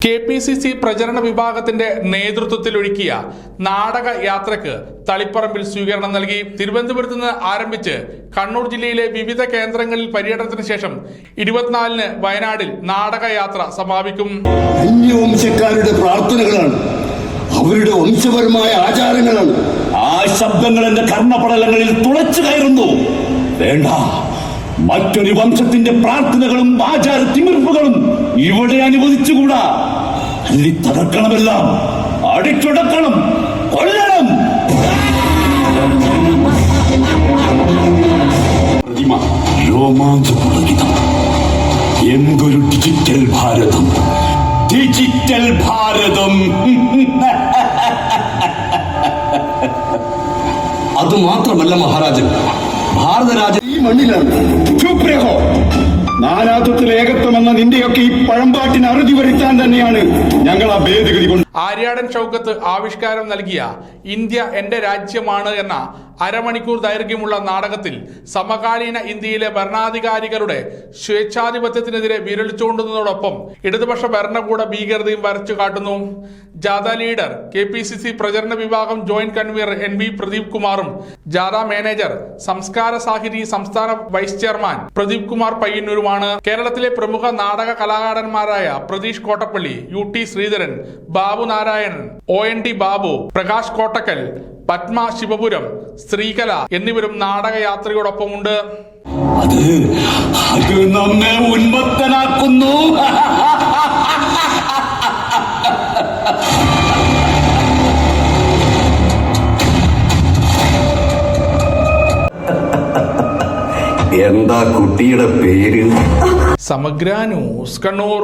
KPCC പ്രചരണ വിഭാഗത്തിന്റെ നേതൃത്വത്തിലൊരുക്കിയ നാടക യാത്രയ്ക്ക് തളിപ്പറമ്പിൽ സ്വീകരണം നൽകി. തിരുവനന്തപുരത്ത് നിന്ന് ആരംഭിച്ച് കണ്ണൂർ ജില്ലയിലെ വിവിധ കേന്ദ്രങ്ങളിൽ പര്യടനത്തിന് ശേഷം 24-ന് വയനാടിൽ നാടകയാത്ര സമാപിക്കും. അന്യവംശക്കാരുടെ പ്രാർത്ഥനകളാണ്, അവരുടെ വംശപരമായ ആചാരങ്ങളാണ്. ആ ശബ്ദങ്ങൾ എന്റെ കർണപടലങ്ങളിൽ തുളച്ചു കയറുന്നു. വേണ്ട, മറ്റൊരു വംശത്തിന്റെ പ്രാർത്ഥനകളും ആചാര തിമിർപ്പുകളും ഇവിടെ അനുവദിച്ചുകൂടാ. അല്ലി തകർക്കണമെല്ലാം, അടിച്ചുടക്കണം, കൊല്ലണം. പ്രതിമ രോമാഞ്ചപുളകിതം. എന്തൊരു ഡിജിറ്റൽ ഭാരതം, ഡിജിറ്റൽ ഭാരതം. അതുമാത്രമല്ല മഹാരാജൻ, ഭാരതരാജൻ ഈ മണ്ണിലാണ്. നാനാത്വത്തിൽ ഏകത്വം എന്ന നിന്റെയൊക്കെ ഈ പഴമ്പാട്ടിന് അറുതി വരുത്താൻ തന്നെയാണ് ഞങ്ങൾ ആ ഭേദഗതി കൊണ്ട്. ആര്യാടൻ ഷൗക്കത്ത് ആവിഷ്കാരം നൽകിയ ഇന്ത്യ എന്റെ രാജ്യമാണ് എന്ന അരമണിക്കൂർ ദൈർഘ്യമുള്ള നാടകത്തിൽ സമകാലീന ഇന്ത്യയിലെ ഭരണാധികാരികളുടെ സ്വേച്ഛാധിപത്യത്തിനെതിരെ വിരലിച്ചുകൊണ്ടുന്നതോടൊപ്പം ഇടതുപക്ഷ ഭരണകൂട ഭീകരതയും വരച്ചു കാട്ടുന്നു. ജാഥ ലീഡർ KPCC പ്രചരണ വിഭാഗം ജോയിന്റ് കൺവീനർ NV പ്രദീപ് കുമാറും ജാഥ മാനേജർ സംസ്കാര സാഹിതി സംസ്ഥാന വൈസ് ചെയർമാൻ പ്രദീപ് കുമാർ പയ്യന്നൂരുമാണ്. കേരളത്തിലെ പ്രമുഖ നാടക കലാകാരന്മാരായ പ്രതീഷ് കോട്ടപ്പള്ളി, UT ശ്രീധരൻ, ബാബു നാരായണൻ, OND ബാബു, പ്രകാശ് കോട്ടക്കൽ, പത്മ ശിവപുരം, ശ്രീകല എന്നിവരും നാടകയാത്രയോടൊപ്പമുണ്ട്. അത് നമ്മെ ഉന്മത്തനാക്കുന്നു. എന്താ കുട്ടിയുടെ പേര്? സമഗ്ര ന്യൂസ്, കണ്ണൂർ.